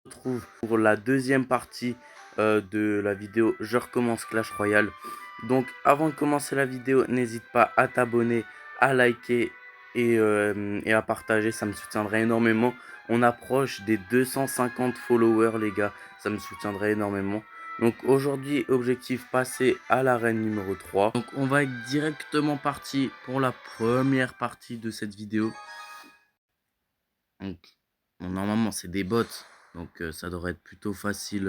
Retrouve pour la deuxième partie de la vidéo Je recommence Clash Royale. Donc avant de commencer la vidéo, n'hésite pas à t'abonner, à liker et à partager, ça me soutiendrait énormément. On approche des 250 followers les gars, ça me soutiendrait énormément. Donc aujourd'hui, objectif passer à l'arène numéro 3. Donc on va être directement parti pour la première partie de cette vidéo. Donc normalement c'est des bots. Donc ça devrait être plutôt facile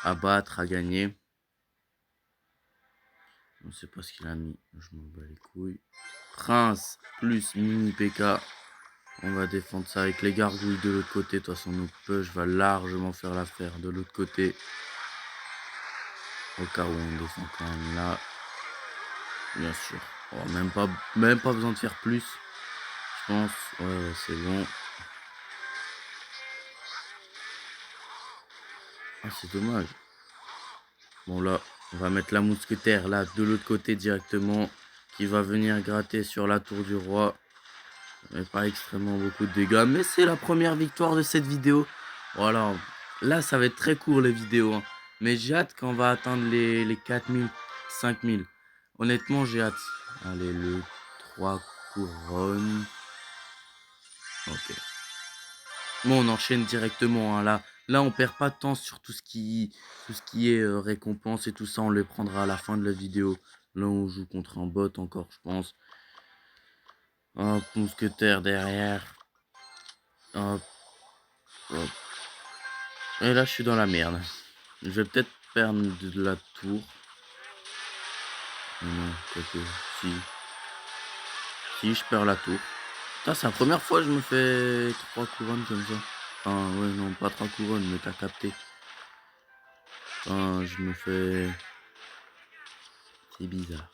à battre, à gagner. Je ne sais pas ce qu'il a mis. Je m'en bats les couilles. Prince plus mini PK. On va défendre ça avec les gargouilles de l'autre côté. De toute façon, notre push va largement faire l'affaire de l'autre côté. Au cas où on défend quand même là. Bien sûr. Oh, même pas besoin de faire plus. Je pense. Ouais, c'est bon. Ah, c'est dommage. Bon là, on va mettre la mousquetaire là de l'autre côté directement, qui va venir gratter sur la tour du roi. Mais pas extrêmement beaucoup de dégâts, mais c'est la première victoire de cette vidéo. Voilà, là ça va être très court les vidéos, hein. Mais j'ai hâte quand on va atteindre les 4000, 5000. Honnêtement, j'ai hâte. Allez, le 3 couronnes. Ok. Bon, on enchaîne directement, hein, là, on perd pas de temps sur tout ce qui est récompense et tout ça. On les prendra à la fin de la vidéo. Là, on joue contre un bot encore, je pense. Hop, mousquetaire derrière. Hop, hop. Et là, je suis dans la merde. Je vais peut-être perdre de la tour. Non, quoique, si. Si, je perds la tour. Putain, c'est la première fois que je me fais 3 couronnes comme ça. Enfin, ouais, non, pas 3 couronnes, mais t'as capté. Enfin, je me fais... C'est bizarre.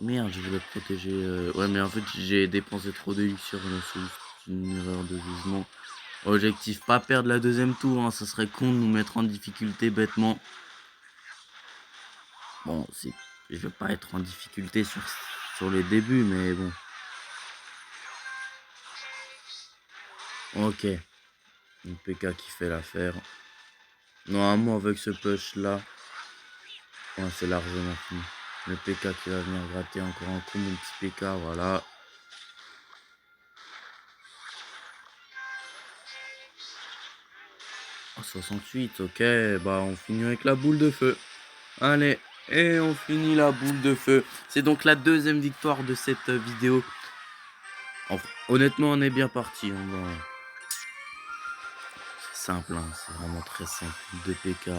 Merde, je voulais protéger... Ouais, mais en fait, j'ai dépensé trop d'élixir. Là, c'est juste une erreur de jugement. Objectif, pas perdre la deuxième tour. Hein. Ça serait con de nous mettre en difficulté bêtement. Bon, je vais pas être en difficulté sur les débuts, mais bon. Ok. Une PK qui fait l'affaire. Normalement, avec ce push là, ouais, c'est largement fini. Le PK qui va venir gratter encore un coup, mon petit PK, voilà. Oh, 68, ok, bah on finit avec la boule de feu. Allez, et on finit la boule de feu. C'est donc la deuxième victoire de cette vidéo. Enfin, honnêtement, on est bien parti. C'est simple, hein, c'est vraiment très simple. 2 PK.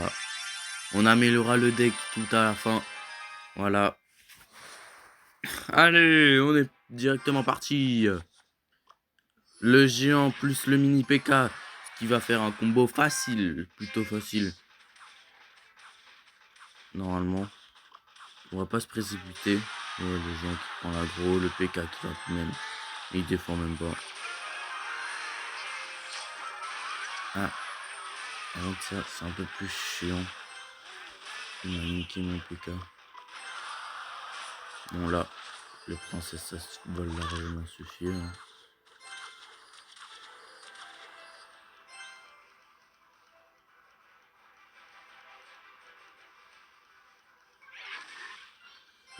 On améliorera le deck tout à la fin. Voilà. Allez, on est directement parti. Le géant plus le mini PK, ce qui va faire un combo facile, plutôt facile. Normalement, on va pas se précipiter. Ouais, le géant qui prend l'aggro, le PK qui va même, il défend même pas. Ah, avant que ça, c'est un peu plus chiant. Il m'a niqué mon PK. Bon là, le princesse, ça va largement suffire. Hein.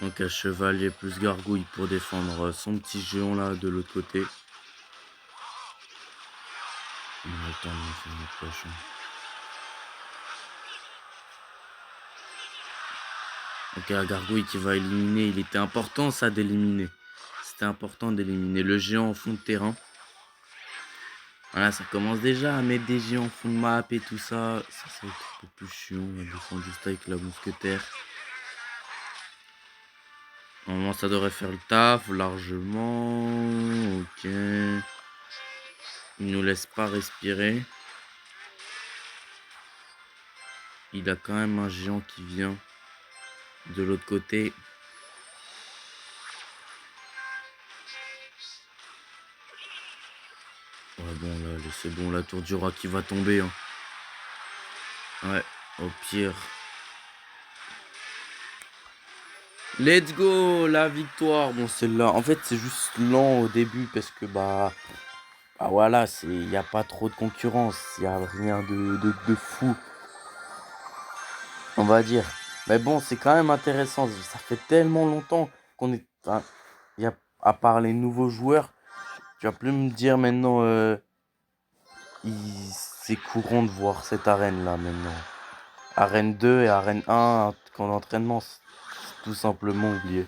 Donc un chevalier plus gargouille pour défendre son petit géant là de l'autre côté. On a le temps de faire notre prochain. Donc la gargouille qui va éliminer, il était important ça d'éliminer. C'était important d'éliminer le géant en fond de terrain. Voilà, ça commence déjà à mettre des géants en fond de map et tout ça. Ça va être un peu plus chiant, on va descendre juste avec la mousquetaire. Normalement ça devrait faire le taf largement. Ok. Il nous laisse pas respirer. Il a quand même un géant qui vient de l'autre côté. Ouais bon là, c'est bon, la tour du roi qui va tomber. Hein. Ouais, au pire. Let's go, la victoire. Bon, celle-là, en fait, c'est juste lent au début parce que bah Ah voilà, il n'y a pas trop de concurrence, il n'y a rien de fou, on va dire. Mais bon, c'est quand même intéressant, ça fait tellement longtemps qu'on est... Enfin, y a, à part les nouveaux joueurs, tu vas plus me dire maintenant, c'est courant de voir cette arène-là maintenant. Arène 2 et arène 1, qu'en entraînement, c'est tout simplement oublié.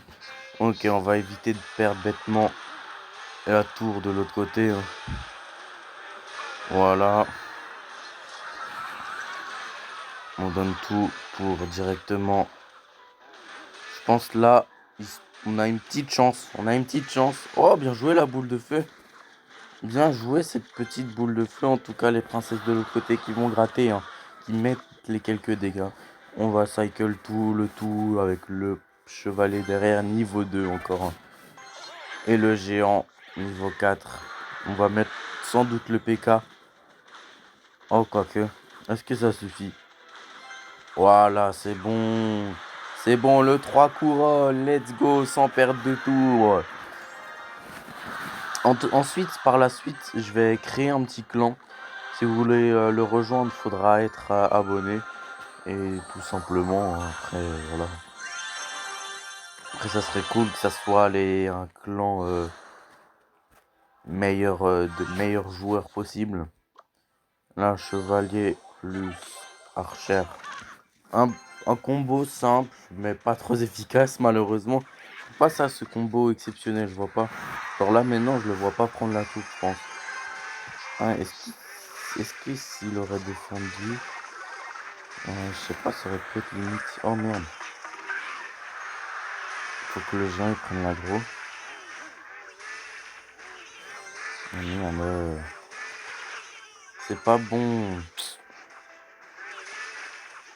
Ok, on va éviter de perdre bêtement la tour de l'autre côté. Hein. Voilà. On donne tout pour directement. Je pense là, on a une petite chance. On a une petite chance. Oh, bien joué la boule de feu. Bien joué cette petite boule de feu. En tout cas, les princesses de l'autre côté qui vont gratter, hein, qui mettent les quelques dégâts. On va cycle tout, le tout avec le chevalet derrière, niveau 2 encore. Hein. Et le géant, niveau 4. On va mettre sans doute le PK. Oh, quoique. Est-ce que ça suffit? Voilà, c'est bon. C'est bon, le 3 couronnes. Let's go, sans perdre de tour. Ensuite, par la suite, je vais créer un petit clan. Si vous voulez le rejoindre, il faudra être abonné. Et tout simplement, après, voilà. Après, ça serait cool que ça soit un clan de meilleurs joueurs possible. Là, chevalier plus archer. Un combo simple, mais pas trop efficace, malheureusement. C'est pas ça, ce combo exceptionnel, je vois pas. Alors là, maintenant, je le vois pas prendre la tour, je pense. Ah, est-ce que s'il aurait défendu... je sais pas, ça aurait pu être limite... Oh merde. Faut que le géant il prenne l'aggro. Oh merde. C'est pas bon.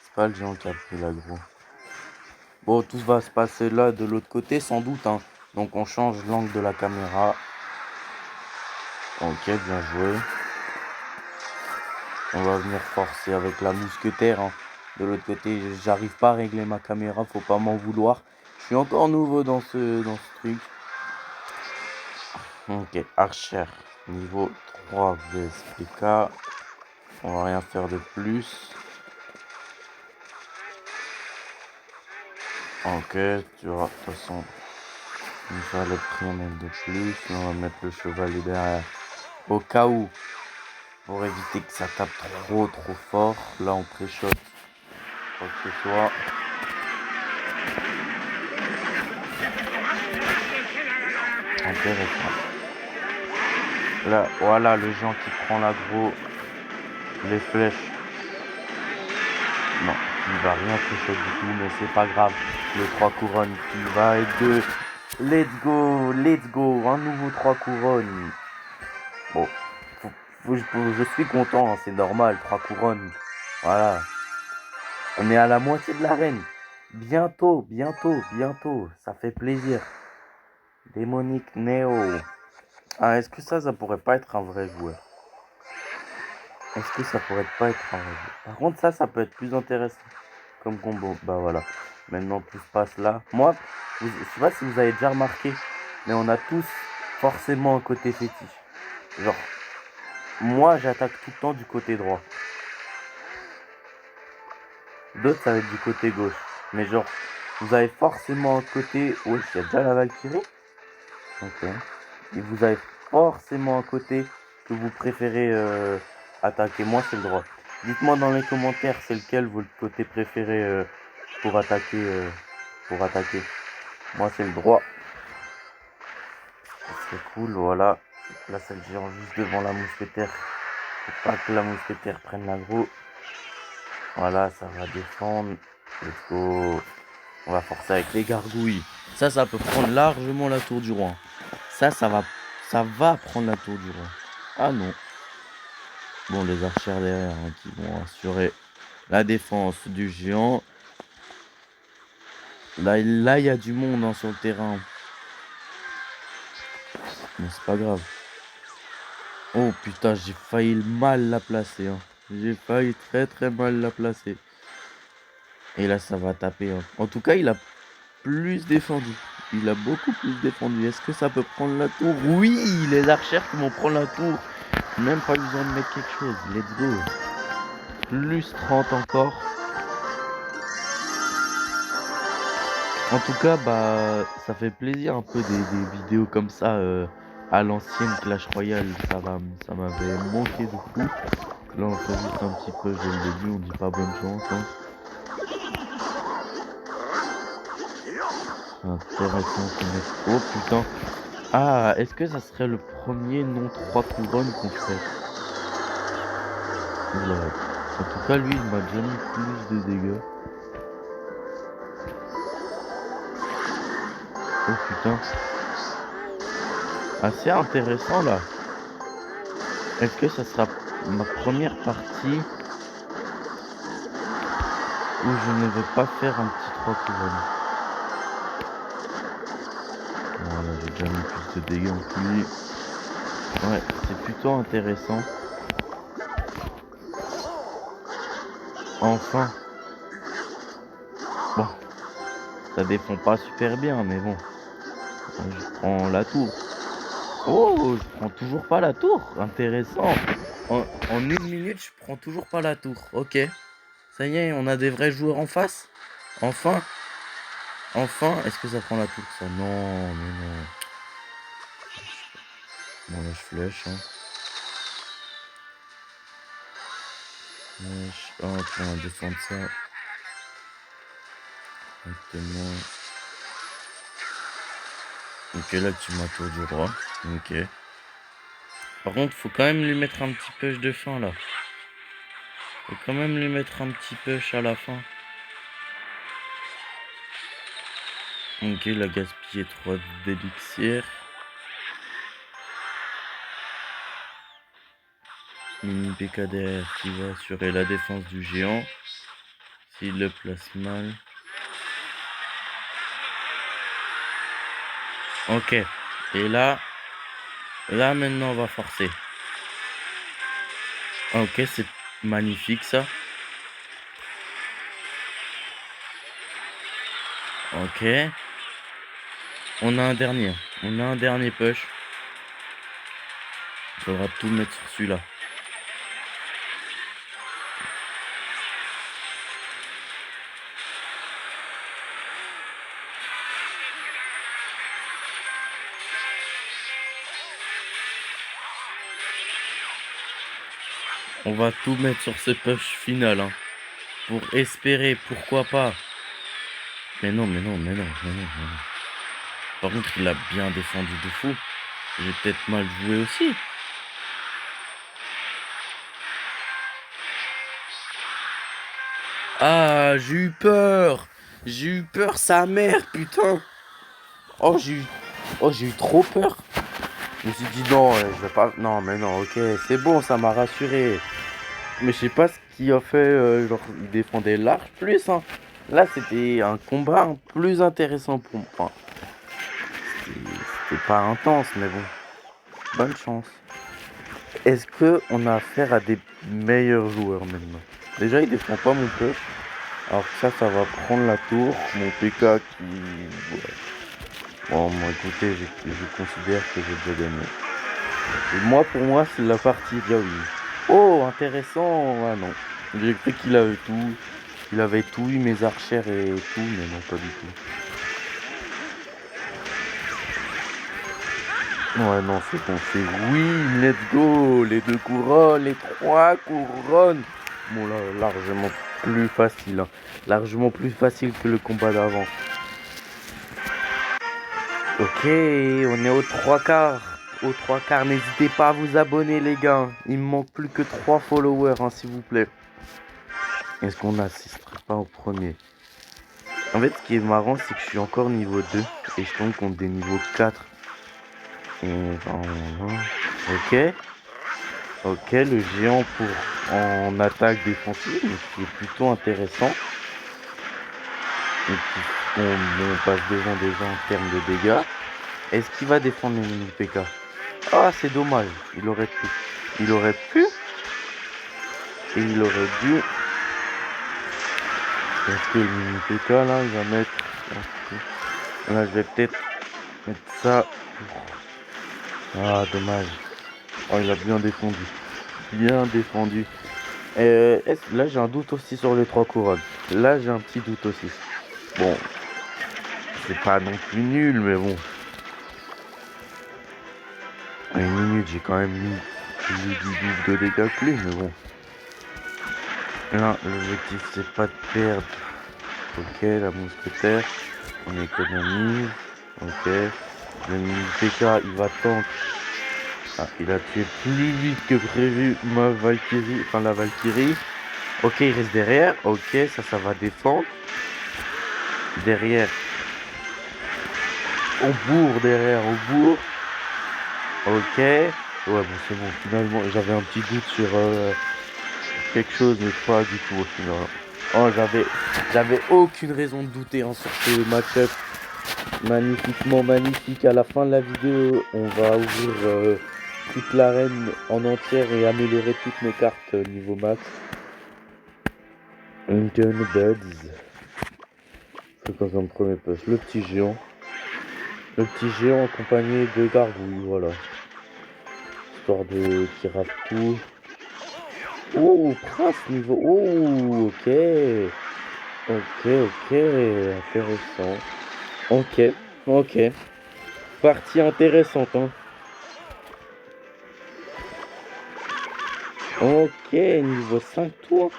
C'est pas le géant qui a pris l'aggro. Bon, tout va se passer là de l'autre côté, sans doute. Hein. Donc on change l'angle de la caméra. Ok, bien joué. On va venir forcer avec la mousquetaire. Hein. De l'autre côté, j'arrive pas à régler ma caméra, faut pas m'en vouloir. Je suis encore nouveau dans ce truc. Ok, archer. Niveau 3 VSPK. On va rien faire de plus. Ok, tu vois, de toute façon, il fallait prendre un de plus. On va mettre le chevalier derrière. Au cas où, pour éviter que ça tape trop fort. Là, on pré-shot. Quoi que ce soit. Intéressant. Là, voilà le géant qui prend l'aggro. Les flèches. Non, il va rien pré-shot du tout, mais c'est pas grave. Le 3 couronnes qui va et 2. Let's go. Un nouveau 3 couronnes. Bon, je suis content, hein, c'est normal, 3 couronnes. Voilà. On est à la moitié de l'arène. Bientôt. Ça fait plaisir. Démonique Néo. Ah, est-ce que ça pourrait pas être un vrai joueur? Est-ce que ça pourrait pas être un vrai joueur? Par contre, ça peut être plus intéressant comme combo. Bah voilà. Maintenant, tout se passe là. Moi, je sais pas si vous avez déjà remarqué, mais on a tous forcément un côté fétiche. Genre, moi, j'attaque tout le temps du côté droit. D'autres, ça va être du côté gauche. Mais genre, vous avez forcément un côté... Oui, il y a déjà la Valkyrie. Ok. Et vous avez forcément un côté que vous préférez attaquer. Moi, c'est le droit. Dites-moi dans les commentaires, c'est lequel votre côté préféré pour attaquer. Moi, c'est le droit. C'est cool, voilà. Là, c'est le géant juste devant la mousquetaire. Faut pas que la mousquetaire prenne l'aggro. Voilà, ça va défendre. Let's go. On va forcer avec les gargouilles. Ça peut prendre largement la tour du roi. Ça va prendre la tour du roi. Ah non. Bon, les archers derrière hein, qui vont assurer la défense du géant. Là, il y a du monde hein, sur le terrain. Mais c'est pas grave. Oh putain, j'ai failli mal la placer. Hein. J'ai failli très mal la placer. Et là, ça va taper. Hein. En tout cas, il a plus défendu. Il a beaucoup plus défendu. Est-ce que ça peut prendre la tour? Oui, les archers qui vont prendre la tour. Même pas besoin de mettre quelque chose. Let's go. Plus 30 encore. En tout cas, bah, ça fait plaisir un peu des vidéos comme ça à l'ancienne Clash Royale. Ça m'avait manqué de fou. Là, on fait juste un petit peu dès le début. On dit pas bonne chance. Hein. C'est intéressant qu'on ait... Oh putain. Ah, est-ce que ça serait le premier non 3 couronnes qu'on ferait? Oula. En tout cas, lui, il m'a déjà mis plus de dégâts. Oh putain. Assez intéressant là. Est-ce que ça sera ma première partie où je ne vais pas faire un petit 3 couronnes? Voilà, j'ai déjà mis plus de dégâts en plus. Ouais, c'est plutôt intéressant. Enfin. Bon, ça défend pas super bien, mais bon. Je prends la tour. Oh, je prends toujours pas la tour. Intéressant. En 1 minute, je prends toujours pas la tour. Ok. Ça y est, on a des vrais joueurs en face. Enfin. Enfin. Est-ce que ça prend la tour, ça? Non, mais non. Bon, là, je flèche. Hein. Flèche. Hop, on va défendre ça. Exactement. Ok, là, tu m'as tour du roi. Ok. Par contre, faut quand même lui mettre un petit push de fin, là. Faut quand même lui mettre un petit push à la fin. Ok, il a gaspillé 3 d'élixir. Mini PK derrière qui va assurer la défense du géant. S'il le place mal. Ok. Et là maintenant on va forcer. Ok, c'est magnifique ça. Ok. On a un dernier push. Il faudra tout mettre sur celui-là. On va tout mettre sur ce push final. Hein, pour espérer, pourquoi pas. Mais non. Par contre, il a bien défendu de fou. J'ai peut-être mal joué aussi. Ah, j'ai eu peur. J'ai eu peur, sa mère, putain. Oh, j'ai eu trop peur. Je me suis dit non, je vais pas... Non, mais non, ok, c'est bon, ça m'a rassuré. Mais je sais pas ce qu'il a fait, genre, il défendait large plus, hein. Là, c'était un combat plus intéressant pour moi. Enfin, c'était pas intense, mais bon, bonne chance. Est-ce que on a affaire à des meilleurs joueurs maintenant? Déjà, il défend pas mon push. Alors que ça va prendre la tour. Mon PK qui... Ouais. Bon, moi, écoutez, je considère que j'ai déjà gagné. Et moi, pour moi, c'est la partie déjà oui. Oh, intéressant. Ah non. J'ai cru qu'il avait tout. Il avait tout eu, mes archères et tout, mais non, pas du tout. Ouais, non, c'est bon, c'est oui, let's go. Les 2 couronnes, les 3 couronnes. Bon, là, largement plus facile. Hein. Largement plus facile que le combat d'avant. Ok, on est aux 3 quarts. Aux 3 quarts, n'hésitez pas à vous abonner, les gars. Il me manque plus que 3 followers, hein, s'il vous plaît. Est-ce qu'on n'assistera pas au premier? En fait, ce qui est marrant, c'est que je suis encore niveau 2 et je tombe contre des niveaux 4. Ok. Ok, le géant en attaque défensive, qui est plutôt intéressant. Et puis, on passe devant des gens en termes de dégâts. Est-ce qu'il va défendre les mini PK? Ah, c'est dommage. Il aurait pu. Et il aurait dû. Est-ce que le mini PK là, il va mettre. Là, je vais peut-être mettre ça. Ah, dommage. Oh, il a bien défendu. Bien défendu. Là, j'ai un doute aussi sur les 3 couronnes. Là, j'ai un petit doute aussi. Bon, c'est pas non plus nul, mais bon. À une minute, j'ai quand même mis plus du double de dégâts que lui, mais bon. Là, l'objectif, c'est pas de perdre. Ok, la mousquetaire. On économise. Ok. Le mini PK, il va tank. Ah, il a tué plus vite que prévu ma Valkyrie. Enfin, la Valkyrie. Ok, il reste derrière. Ok, ça va défendre. Derrière. On bourre derrière, on bourre. Ok. Ouais, bon, c'est bon. Finalement, j'avais un petit doute sur quelque chose, mais pas du tout au final. Oh, j'avais aucune raison de douter hein, sur ce match-up. Magnifiquement magnifique. À la fin de la vidéo, on va ouvrir toute l'arène en entière et améliorer toutes mes cartes niveau max. Uncan Buds. C'est quoi comme premier poste? Le petit géant. Le petit géant accompagné de gargouilles, voilà. Histoire de qui rate tout. Oh, prince niveau. Oh, ok. Ok. Intéressant. Ok. Partie intéressante, hein. Ok, niveau 5 tours.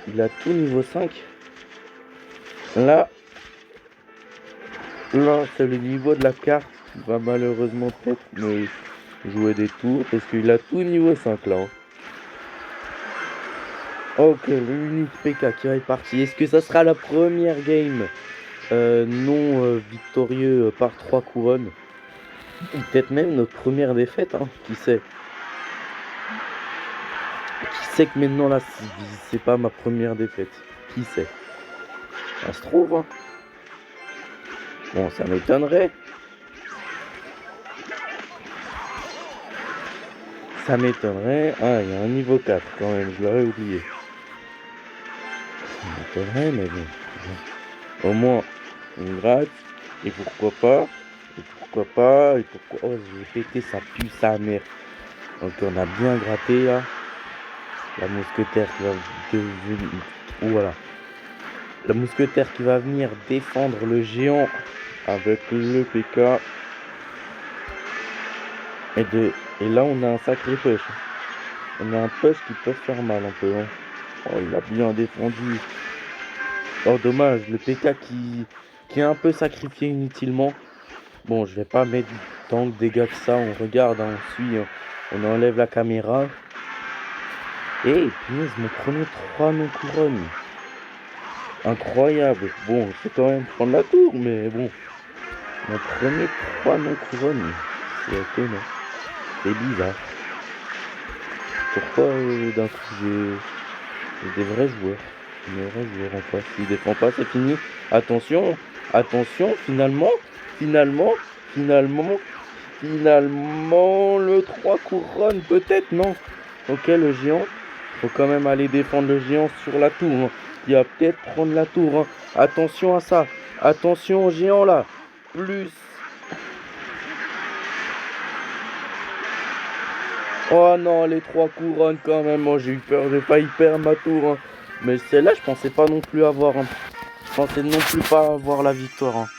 Il a tout niveau 5. Là, c'est le niveau de la carte qui va malheureusement peut-être me jouer des tours parce qu'il a tout niveau 5 là. Hein. Ok, le unique PK qui est parti. Est-ce que ça sera la première game non victorieux par 3 couronnes? Ou peut-être même notre première défaite, hein, qui sait? Qui sait que maintenant là, c'est pas ma première défaite? Qui sait? Ça se trouve, hein. Bon, ça m'étonnerait. Ça m'étonnerait. Ah, il y a un niveau 4 quand même, je l'aurais oublié. Ça m'étonnerait, mais bon. Au moins, on gratte. Et pourquoi pas? Oh, j'ai pété, ça pue sa mère. Donc on a bien gratté là. La mousquetaire qui va devenir. Voilà. La mousquetaire qui va venir défendre le géant avec le PK. Et là on a un sacré push. On a un push qui peut faire mal un peu. Hein. Oh, il a bien défendu. Oh dommage, le PK qui est un peu sacrifié inutilement. Bon, je vais pas mettre tant de dégâts que ça. On regarde, hein, on suit, hein. On enlève la caméra. Et punaise, mon premier 3 non couronne. Incroyable. Bon, je vais quand même prendre la tour, mais bon. Mon premier 3 non couronne. C'est étonnant. C'est bizarre. Pourquoi d'un coup j'ai des vrais joueurs. Des vrais joueurs en face. S'il défend pas, c'est fini. Attention, finalement, le 3 couronnes, peut-être, non. Ok, le géant. Faut quand même aller défendre le géant sur la tour. Hein. Il va peut-être prendre la tour. Hein. Attention à ça. Attention au géant là. Plus. Oh non, les 3 couronnes quand même. Moi j'ai eu peur, j'ai failli perdre ma tour. Hein. Mais celle-là, je pensais pas non plus avoir. Hein. Je pensais non plus pas avoir la victoire. Hein.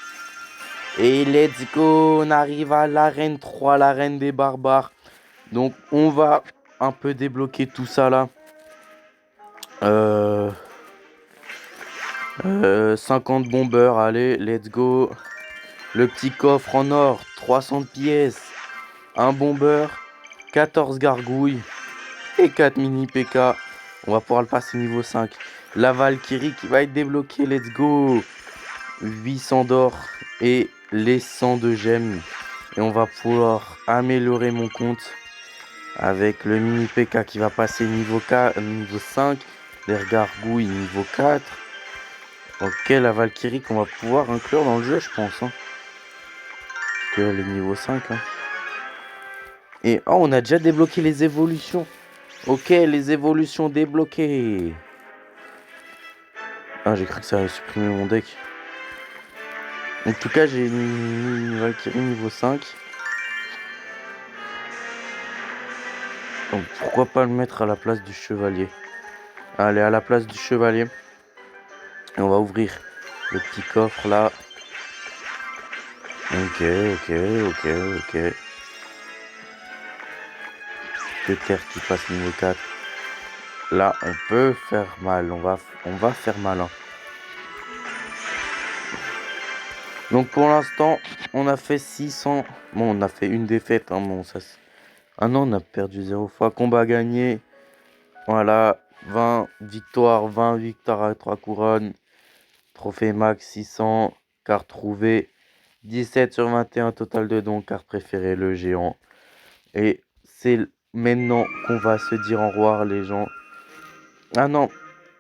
Et let's go, on arrive à l'arène 3, l'arène des barbares. Donc on va un peu débloquer tout ça là. 50 bombeurs, allez, let's go. Le petit coffre en or, 300 pièces. Un bomber, 14 gargouilles et 4 mini PK. On va pouvoir le passer niveau 5. La Valkyrie qui va être débloquée, let's go. 800 d'or et les 100 de gemmes. Et on va pouvoir améliorer mon compte avec le mini PK qui va passer niveau 4, niveau 5. Les gargouilles niveau 4. Ok, la Valkyrie qu'on va pouvoir inclure dans le jeu, je pense. Hein. Parce qu'elle est niveau 5. Hein. Et oh, on a déjà débloqué les évolutions. Ok, les évolutions débloquées. Ah, j'ai cru que ça allait supprimer mon deck. En tout cas, j'ai une Valkyrie niveau 5. Donc pourquoi pas le mettre à la place du chevalier. Allez, à la place du chevalier. Et on va ouvrir le petit coffre là. Ok. De terre qui passe niveau 4. Là, on peut faire mal. On va faire malin. Donc pour l'instant, on a fait 600. Bon, on a fait une défaite. Hein, bon, ça, ah non, on a perdu 0 fois. Combat gagné. Voilà. 20 victoires à 3 couronnes. Trophée max 600. Carte trouvée. 17 sur 21 total de dons. Carte préférée, le géant. Et c'est maintenant qu'on va se dire au revoir, les gens. Ah non,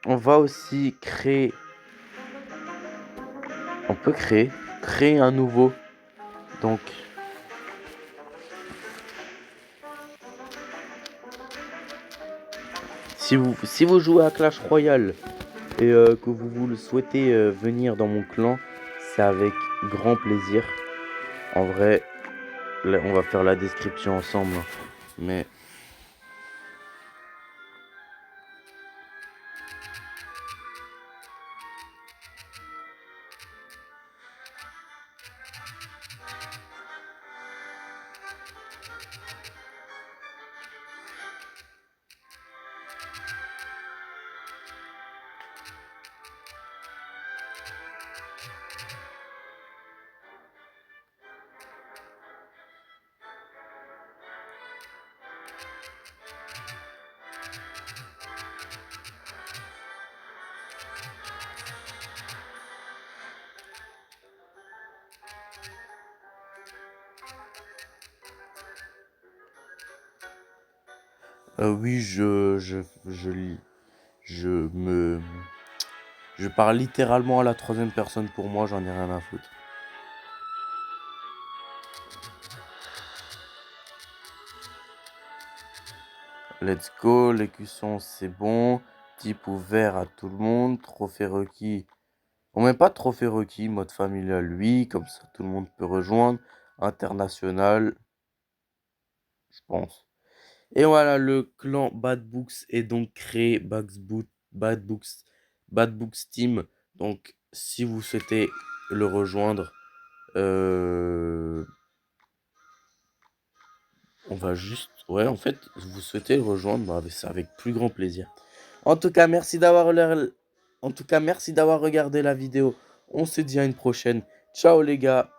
on va aussi créer. On peut créer un nouveau. Donc, si vous jouez à Clash Royale et que vous le souhaitez venir dans mon clan, c'est avec grand plaisir. En vrai, là, on va faire la description ensemble. Mais oui, je parle littéralement à la troisième personne pour moi, j'en ai rien à foutre. Let's go, l'écusson c'est bon. Type ouvert à tout le monde. Trophée requis. On met pas de trophée requis, mode familial lui, comme ça tout le monde peut rejoindre. International, je pense. Et voilà, le clan Bad Books est donc créé. Bad Books Team. Donc si vous souhaitez le rejoindre, on va juste... Ouais, en fait, vous souhaitez le rejoindre, bah, c'est avec plus grand plaisir. En tout cas, merci d'avoir regardé la vidéo. On se dit à une prochaine. Ciao les gars.